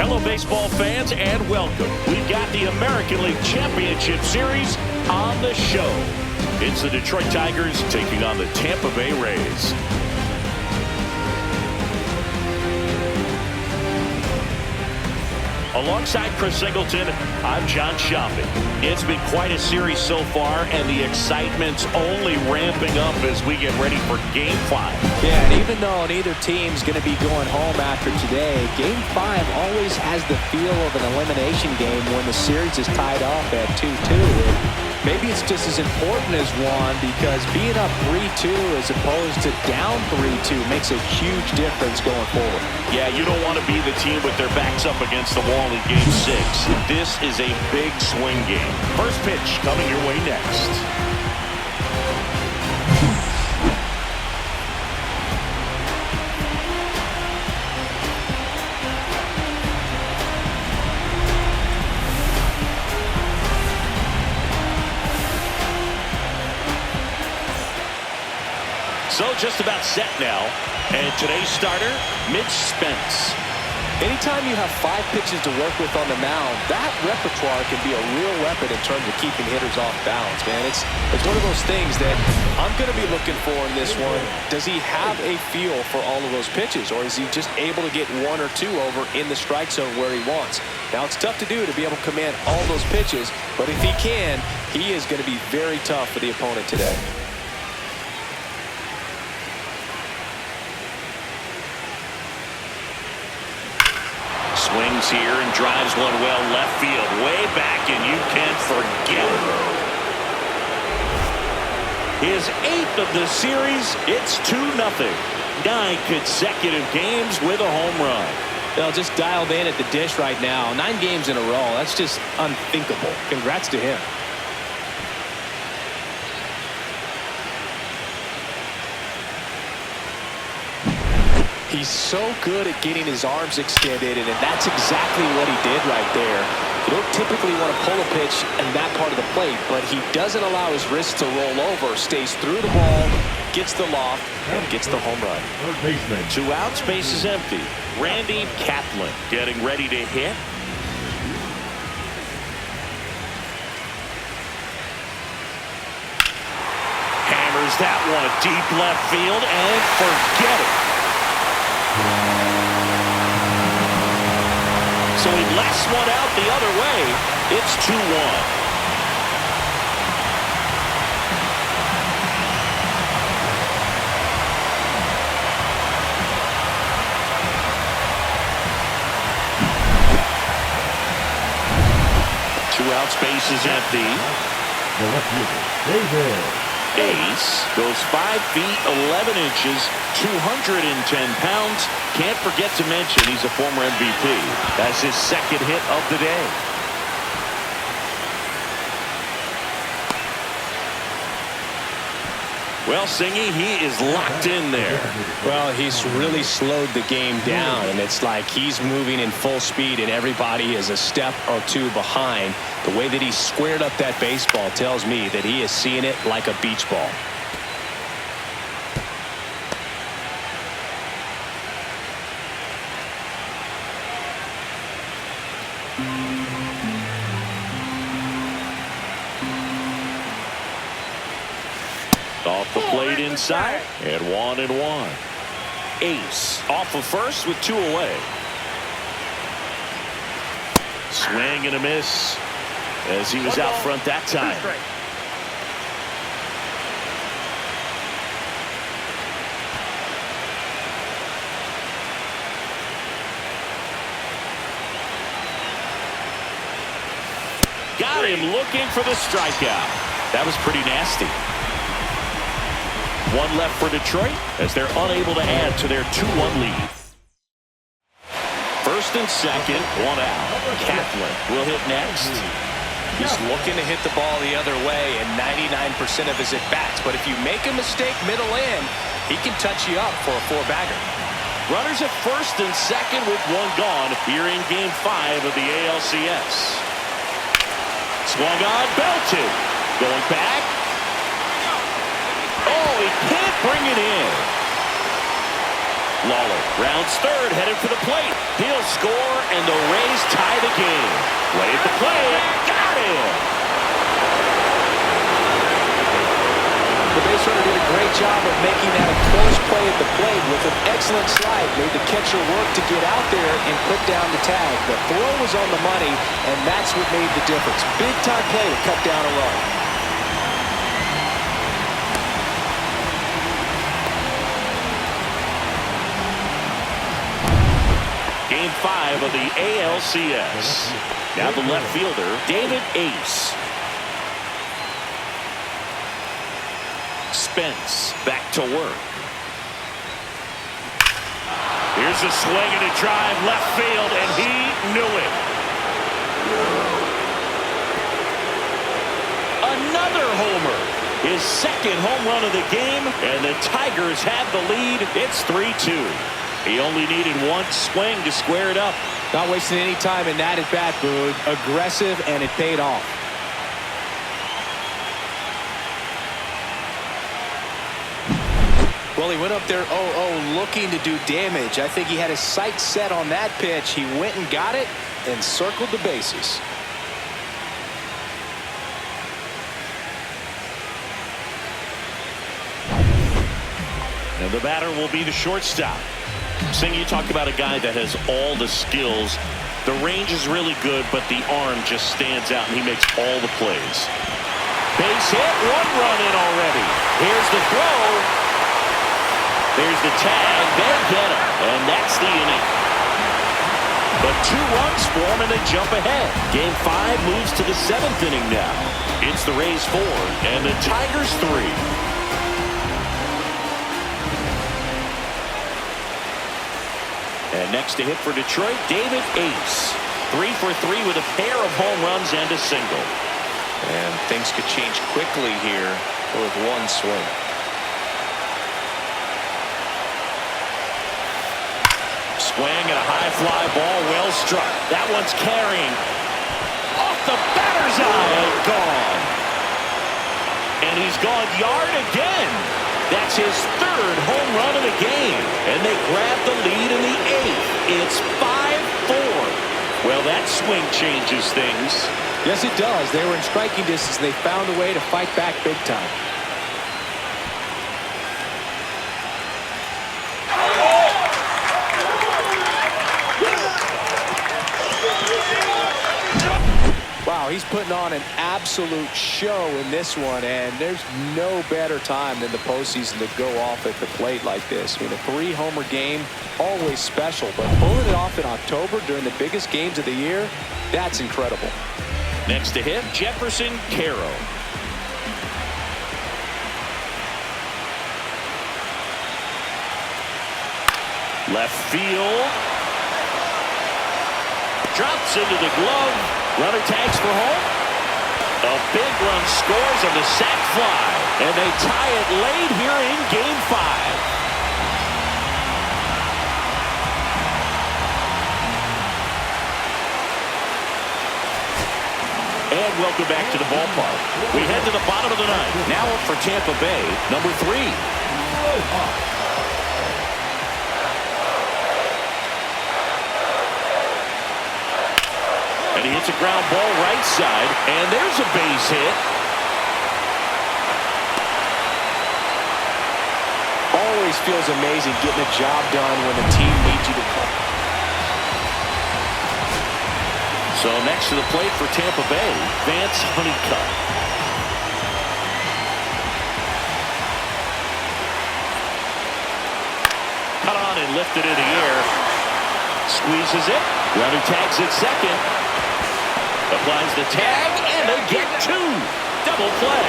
Hello, baseball fans, and welcome. We've got the American League Championship Series on the show. It's the Detroit Tigers taking on the Tampa Bay Rays. Alongside Chris Singleton, I'm John Shopping. It's been quite a series so far, and the excitement's only ramping up as we get ready for Game 5. Yeah, and even though neither team's going to be going home after today, Game 5 always has the feel of an elimination game when the series is tied off at 2-2. Maybe it's just as important as one because being up 3-2 as opposed to down 3-2 makes a huge difference going forward. Yeah, you don't want to be the team with their backs up against the wall in Game 6. This is a big swing game. First pitch coming your way next. So just about set now. And today's starter, Mitch Spence. Anytime you have 5 pitches to work with on the mound, that repertoire can be a real weapon in terms of keeping hitters off balance, man. It's one of those things that I'm going to be looking for in this one. Does he have a feel for all of those pitches, or is he just able to get 1 or 2 over in the strike zone where he wants? Now, it's tough to do to be able to command all those pitches, but if he can, he is going to be very tough for the opponent today. Swings here and drives one well left field, way back, and you can forget it. His 8th of the series. It's 2-0. 9 consecutive games with a home run. They'll just dialed in at the dish right now. 9 games in a row. That's just unthinkable. Congrats to him. He's so good at getting his arms extended, and that's exactly what he did right there. You don't typically want to pull a pitch in that part of the plate, but he doesn't allow his wrist to roll over, stays through the ball, gets the loft, and gets the home run. 2 outs, base is empty. Randy Kaplan getting ready to hit. Hammers that one deep left field, and forget it. So he lets one out the other way. It's 2-1. Two outs, base is empty. Ace goes 5 feet 11 inches, 210 pounds. Can't forget to mention he's a former MVP. That's his 2nd hit of the day. Well, Singy, he is locked in there. Well, he's really slowed the game down, and it's like he's moving in full speed, and everybody is a step or 2 behind. The way that he squared up that baseball tells me that he is seeing it like a beach ball. Off the plate inside, and 1-1. Ace off of first with 2 away. Swing and a miss as he was out front that time. Got him looking for the strikeout. That was pretty nasty. 1 left for Detroit as they're unable to add to their 2-1 lead. First and second, 1 out. Kaplan will hit next. He's looking to hit the ball the other way in 99% of his at-bats. But if you make a mistake middle in, he can touch you up for a 4-bagger. Runners at first and second with 1 gone here in Game 5 of the ALCS. Swung on, belted. Going back. Oh, he can't bring it in. Lawler rounds third, headed for the plate. He'll score, and the Rays tie the game. Played the play, got him. The base runner did a great job of making that a close play at the plate with an excellent slide. Made the catcher work to get out there and put down the tag. The throw was on the money, and that's what made the difference. Big-time play to cut down a run. Game 5 of the ALCS. Now the left fielder, David Ace. Spence back to work. Here's a swing and a drive left field, and he knew it. Another homer. His second home run of the game, and the Tigers have the lead. It's 3-2. He only needed one swing to square it up. Not wasting any time in that at-bat, Boog. Aggressive, and it paid off. Well, he went up there 0-0 looking to do damage. I think he had his sights set on that pitch. He went and got it and circled the bases. And the batter will be the shortstop. Sing, you talk about a guy that has all the skills. The range is really good, but the arm just stands out, and he makes all the plays. Base hit, one run in already. Here's the throw. There's the tag. They get him, and that's the inning. But 2 runs for him, and they jump ahead. Game 5 moves to the 7th inning now. It's the Rays 4 and the Tigers 3. And next to hit for Detroit, David Ace. 3 for 3 with a pair of home runs and a single. And things could change quickly here with one swing. Swing and a high fly ball, well struck. That one's carrying. Off the batter's eye and gone. And he's gone yard again. That's his 3rd home run of the game. And they grab the lead in the 8th. It's 5-4. Well, that swing changes things. Yes, it does. They were in striking distance. They found a way to fight back big time. Wow, he's putting on an absolute show in this one, and there's no better time than the postseason to go off at the plate like this. I mean, a 3-homer game, always special, but pulling it off in October during the biggest games of the year, that's incredible. Next to him, Jefferson Caro. Left field. Drops into the glove. Runner tags for home. A big run scores on the sac fly. And they tie it late here in Game 5. And welcome back to the ballpark. We head to the bottom of the 9th. Now up for Tampa Bay, number 3. And he hits a ground ball right side, and there's a base hit. Always feels amazing getting a job done when the team needs you to come. So next to the plate for Tampa Bay, Vance Honeycutt. Cut on and lifted in the air. Squeezes it. Runner tags it second. Applies the tag, and they get 2. Double play.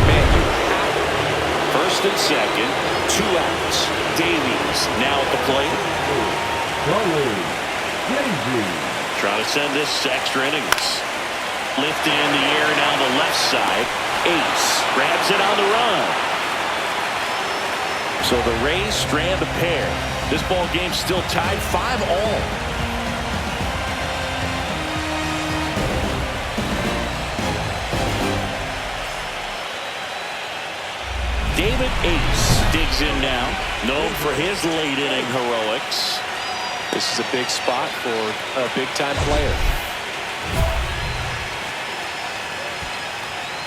Man, first and second, 2 outs. Davies now at the plate. Trying to send this to extra innings. Lifted in the air down the left side. Ace grabs it on the run. So the Rays strand a pair. This ball game still tied 5-all. David Ace digs in now, known for his late inning heroics. This is a big spot for a big-time player.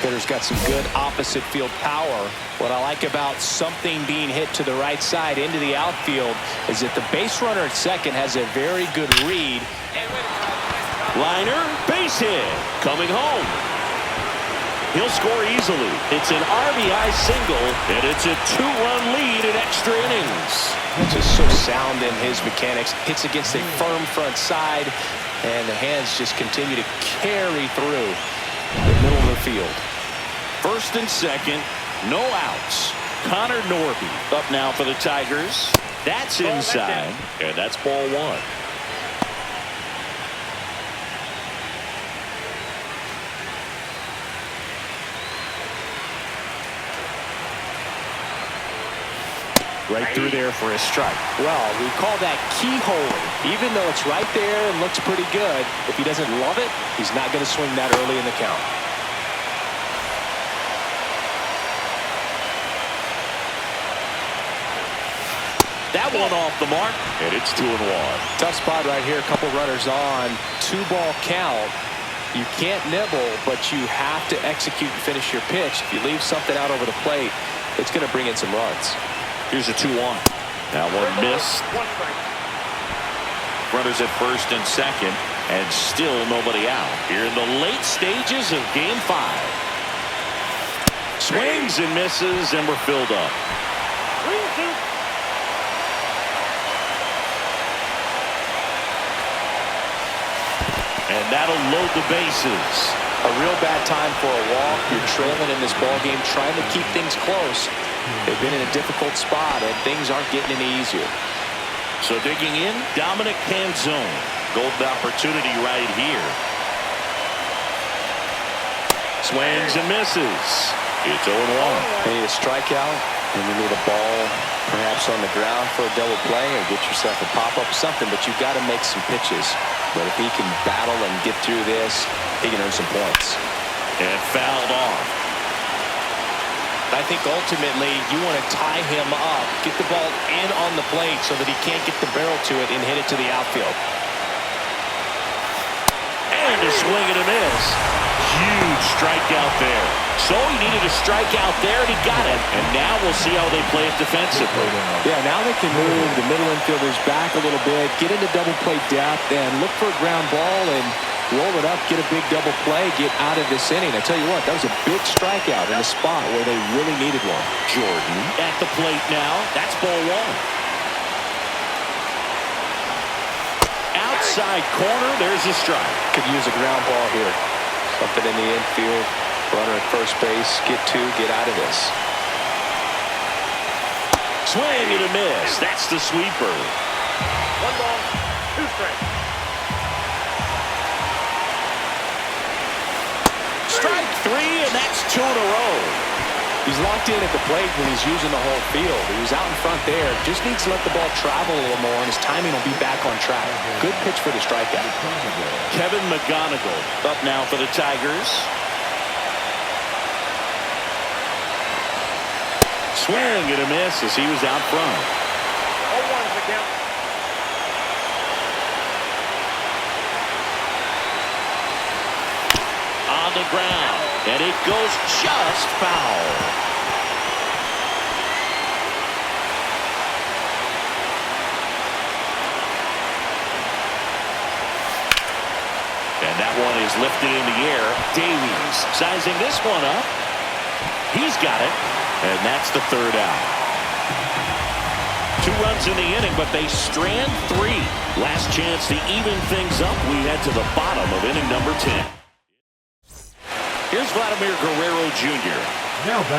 Hitter's got some good opposite field power. What I like about something being hit to the right side into the outfield is that the base runner at second has a very good read. Liner, base hit, coming home. He'll score easily. It's an RBI single, and it's a 2-run lead in extra innings. Just so sound in his mechanics. Hits against a firm front side, and the hands just continue to carry through the middle of the field. First and second, no outs. Connor Norby up now for the Tigers. That's inside, and that's ball one. Right through there for a strike. Well, we call that keyhole. Even though it's right there and looks pretty good, if he doesn't love it, he's not going to swing that early in the count. That one off the mark, and it's 2-1. Tough spot right here. A couple runners on. 2-ball count. You can't nibble, but you have to execute and finish your pitch. If you leave something out over the plate, it's going to bring in some runs. Here's a 2-1. That one missed. Runners at first and second, and still nobody out. Here in the late stages of Game 5. Swings and misses, and we're filled up. And that'll load the bases. A real bad time for a walk. You're trailing in this ball game, trying to keep things close. They've been in a difficult spot, and things aren't getting any easier. So digging in, Dominic Canzone. Golden opportunity right here. Swings and misses. It's 0-1. You need a strikeout, and you need a ball perhaps on the ground for a double play, or get yourself a pop-up, something, but you've got to make some pitches. But if he can battle and get through this, he can earn some points. And fouled off. I think ultimately you want to tie him up, get the ball in on the plate so that he can't get the barrel to it and hit it to the outfield. And a swing and a miss. Huge strikeout there. So he needed a strikeout there, and he got it. And now we'll see how they play it defensively. Yeah, now they can move the middle infielders back a little bit, get into double play depth, and look for a ground ball and roll it up, get a big double play, get out of this inning. I tell you what, that was a big strikeout in a spot where they really needed one. Jordan at the plate now. That's ball one. Outside corner, there's a strike. Could use a ground ball here. Something in the infield, runner at first base, get out of this. Swing and a miss. That's the sweeper. 1 ball, 2 strikes. Strike 3, and that's 2 in a row. He's locked in at the plate when he's using the whole field. He was out in front there. Just needs to let the ball travel a little more, and his timing will be back on track. Good pitch for the strikeout. Kevin McGonigal up now for the Tigers. Swing and a miss as he was out front. 0-1 is the count. On the ground, and it goes just foul. And that one is lifted in the air. Davies sizing this one up. He's got it, and that's the 3rd out. 2 runs in the inning, but they strand 3. Last chance to even things up. We head to the bottom of inning number 10. Here's Vladimir Guerrero Jr.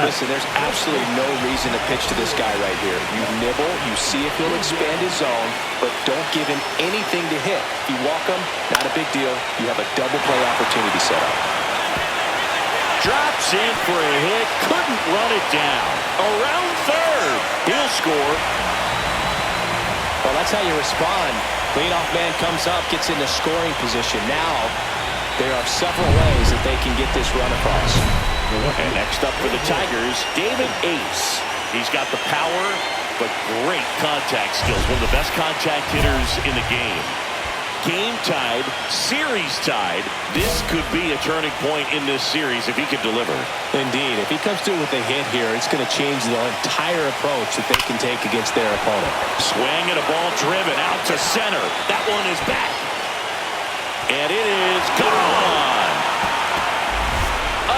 Listen, there's absolutely no reason to pitch to this guy right here. You nibble, you see if he'll expand his zone, but don't give him anything to hit. If you walk him, not a big deal. You have a double play opportunity set up. Drops in for a hit, couldn't run it down. Around third, he'll score. Well, that's how you respond. Leadoff man comes up, gets into scoring position. Now, there are several ways that they can get this run across. And next up for the Tigers, David Ace. He's got the power, but great contact skills. One of the best contact hitters in the game. Game tied, series tied. This could be a turning point in this series if he can deliver. Indeed. If he comes through with a hit here, it's going to change the entire approach that they can take against their opponent. Swing and a ball driven out to center. That one is back. And it is gone.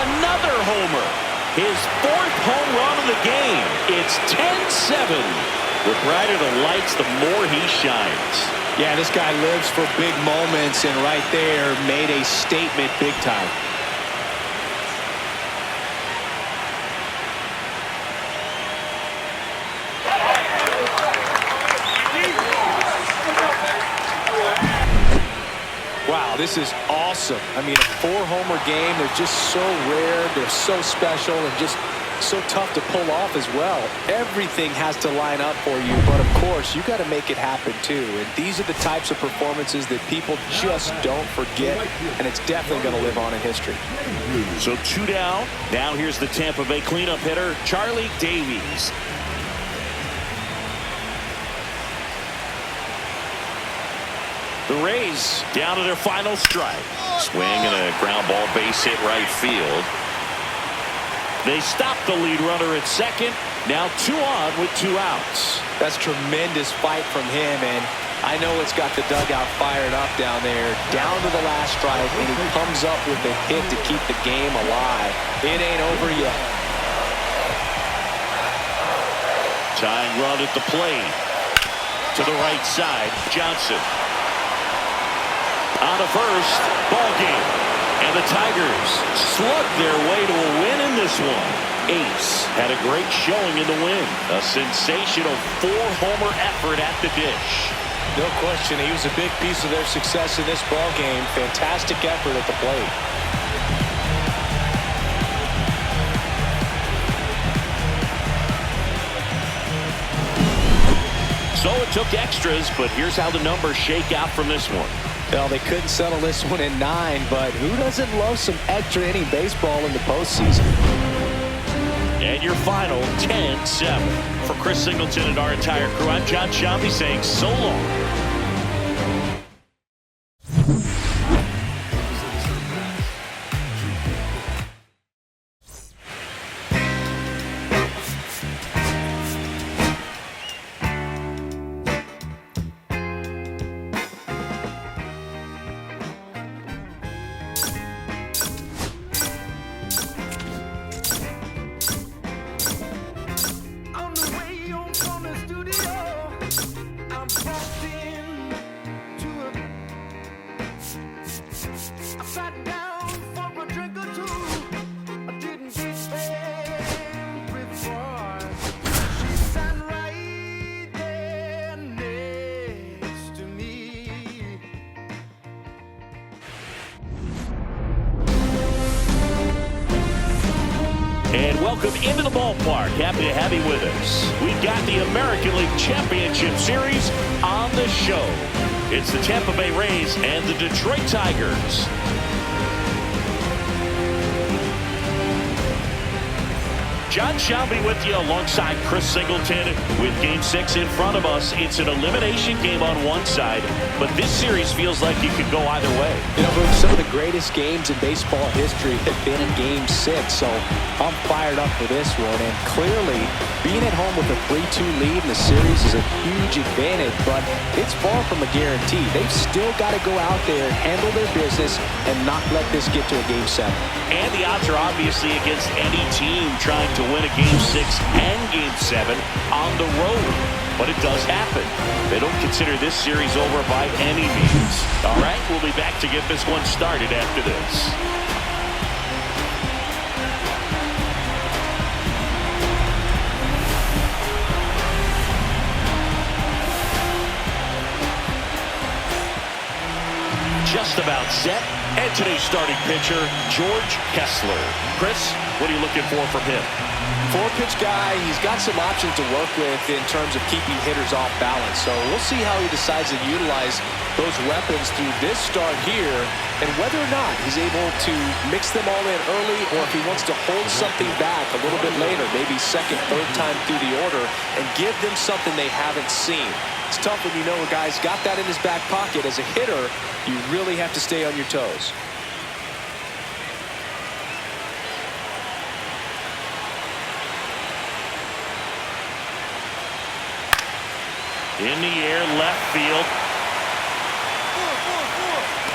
Another homer. His fourth home run of the game. It's 10-7. The brighter the lights, the more he shines. Yeah, this guy lives for big moments, and right there made a statement big time. Wow, this is awesome. I mean, a four-homer game, they're just so rare, they're so special, and just so tough to pull off as well. Everything has to line up for you, but of course, you got to make it happen too. And these are the types of performances that people just don't forget, and it's definitely going to live on in history. So 2 down. Now here's the Tampa Bay cleanup hitter, Charlie Davies. The Rays down to their final strike. Swing and a ground ball base hit right field. They stop the lead runner at second. Now 2 on with 2 outs. That's tremendous fight from him, and I know it's got the dugout fired up down there. Down to the last strike, and he comes up with a hit to keep the game alive. It ain't over yet. Tying run at the plate. To the right side, Johnson. On to first, ball game. And the Tigers slug their way to a win in this one. Ace had a great showing in the win. A sensational 4-homer effort at the dish. No question, he was a big piece of their success in this ball game. Fantastic effort at the plate. So it took extras, but here's how the numbers shake out from this one. Well, they couldn't settle this one in 9, but who doesn't love some extra inning baseball in the postseason? And your final 10-7. For Chris Singleton and our entire crew, I'm John Shambi saying so long. And welcome into the ballpark. Happy to have you with us. We've got the American League Championship Series on the show. It's the Tampa Bay Rays and the Detroit Tigers. John Shambi with you alongside Chris Singleton with Game 6 in front of us. It's an elimination game on one side, but this series feels like it could go either way. You know, Boog, some of the greatest games in baseball history have been in Game 6, so I'm fired up for this one. And clearly, being at home with a 3-2 lead in the series is a huge advantage, but it's far from a guarantee. They've still got to go out there, handle their business, and not let this get to a Game 7. And the odds are obviously against any team trying to win a Game 6 and Game 7 on the road. But it does happen. They don't consider this series over by any means. All right, we'll be back to get this one started after this. Just about set. And today's starting pitcher, George Kessler. Chris, what are you looking for from him? Four-pitch guy, he's got some options to work with in terms of keeping hitters off balance. So we'll see how he decides to utilize those weapons through this start here and whether or not he's able to mix them all in early or if he wants to hold something back a little bit later, maybe second, third time through the order, and give them something they haven't seen. It's tough when you know a guy's got that in his back pocket. As a hitter, you really have to stay on your toes. In the air, left field.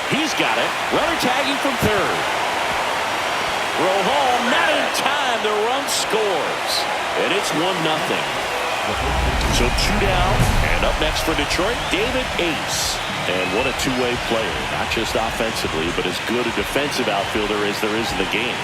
He's got it. Runner tagging from third. Throw home, not in time. The run scores. And it's 1-0. So 2 down. And up next for Detroit, David Ace. And what a two-way player. Not just offensively, but as good a defensive outfielder as there is in the game.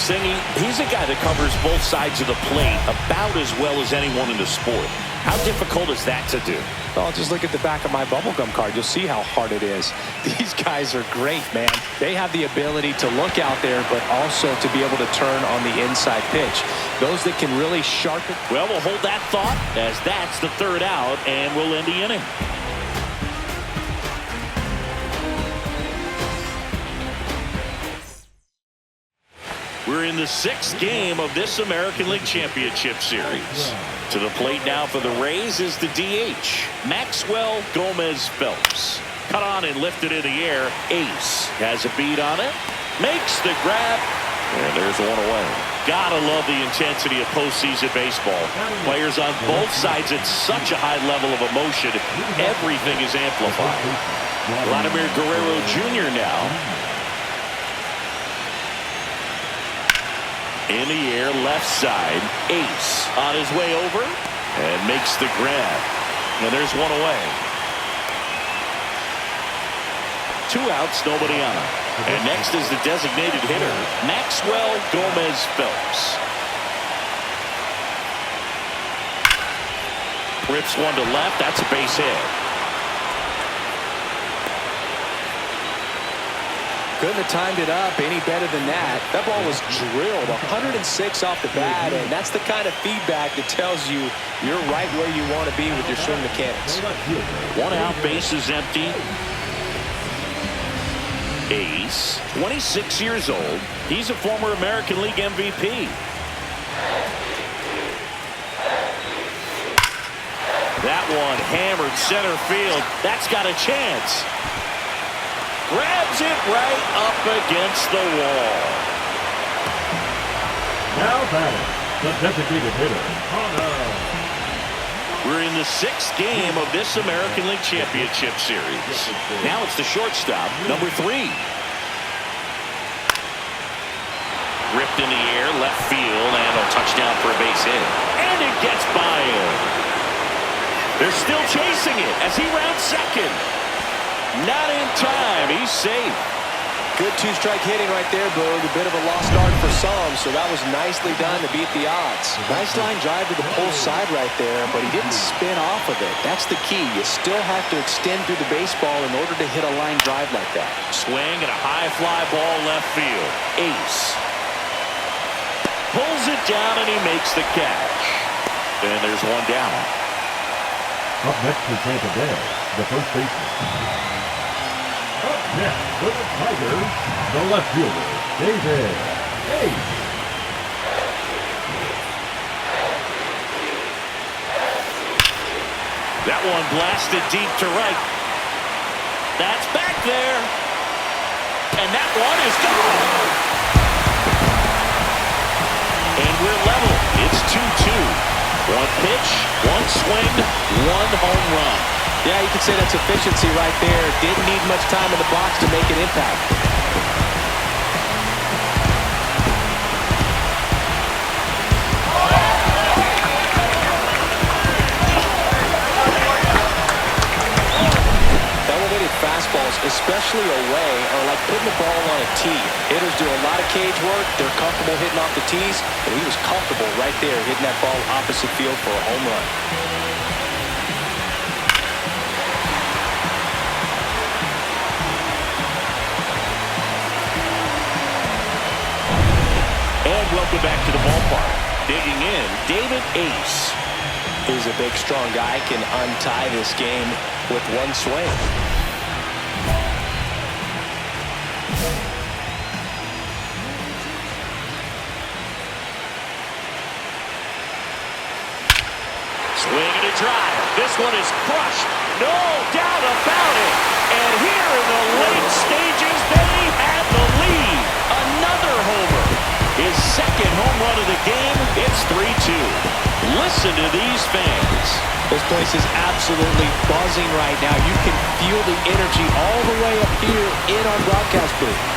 Singy, he's a guy that covers both sides of the plate about as well as anyone in the sport. How difficult is that to do? Well, just look at the back of my bubblegum card. You'll see how hard it is. These guys are great, man. They have the ability to look out there, but also to be able to turn on the inside pitch. Those that can really sharpen. Well, we'll hold that thought as that's the third out, and we'll end the inning. We're in the 6th game of this American League Championship Series. To the plate now for the Rays is the DH, Maxwell Gomez-Phelps. Cut on and lifted in the air. Ace has a beat on it. Makes the grab. And there's one away. Gotta love the intensity of postseason baseball. Players on both sides at such a high level of emotion. Everything is amplified. Vladimir Guerrero Jr. now. In the air, left side. Ace on his way over and makes the grab. And there's one away. 2 outs, nobody on. And next is the designated hitter, Maxwell Gomez-Phelps. Rips one to left. That's a base hit. Couldn't have timed it up any better than that. That ball was drilled 106 off the bat, and that's the kind of feedback that tells you you're right where you want to be with your swing mechanics. 1 out, base is empty. Ace, 26 years old. He's a former American League MVP. That one hammered center field. That's got a chance. Grabs it right up against the wall. Now batting, the designated hitter, Connor. We're in the 6th game of this American League Championship Series. Now it's the shortstop, number 3. Ripped in the air, left field, and a touchdown for a base hit. And it gets by him. They're still chasing it as he rounds second. Not in time. He's safe. Good 2-strike hitting right there, Boog. A bit of a lost art for some, so that was nicely done to beat the odds. Nice line drive to the pull side right there, but he didn't spin off of it. That's the key. You still have to extend through the baseball in order to hit a line drive like that. Swing and a high fly ball left field. Ace pulls it down and he makes the catch. And there's one down. Up next for Tampa Bay, the first baseman. Up next for the Tigers, the left fielder, David Ace. That one blasted deep to right. That's back there. And that one is gone. And we're level. It's 2-2. 1 pitch, 1 swing, 1 home run. Yeah, you could say that's efficiency right there. Didn't need much time in the box to make an impact. Elevated fastballs, especially away, are like putting the ball on a tee. Hitters do a lot of cage work. They're comfortable hitting off the tees, and he was comfortable right there hitting that ball opposite field for a home run. And welcome back to the ballpark. Digging in, David Ace. He's a big, strong guy, can untie this game with one swing. Swing and a drive. This one is crushed. No doubt about it. And here in the late stages, they have the lead. Another homer. His second home run of the game. It's 3-2. Listen to these fans. This place is absolutely buzzing right now. You can feel the energy all the way up here in our broadcast booth.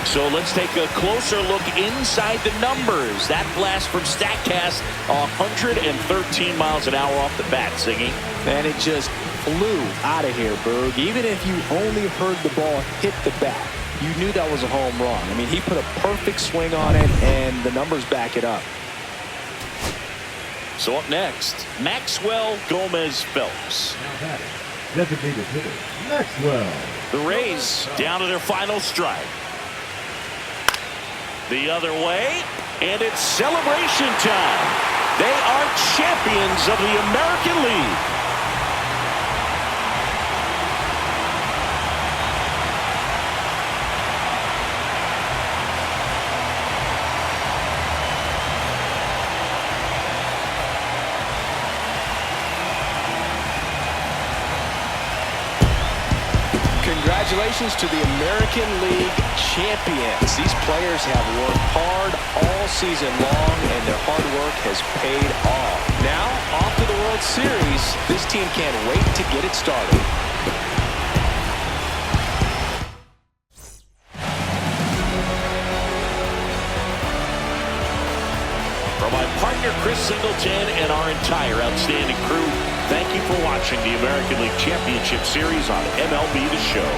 So let's take a closer look inside the numbers. That blast from StatCast, 113 miles an hour off the bat, Singy. And it just flew out of here, Berg. Even if you only heard the ball hit the bat, you knew that was a home run. I mean, he put a perfect swing on it, and the numbers back it up. So up next, Maxwell Gomez Phelps. Now batting, designated hitter, Maxwell. The Rays down to their final strike. The other way, and it's celebration time. They are champions of the American League. Congratulations to the American League champions. These players have worked hard all season long, and their hard work has paid off. Now, off to the World Series. This team can't wait to get it started. From my partner Chris Singleton and our entire outstanding crew, thank you for watching the American League Championship Series on MLB The Show.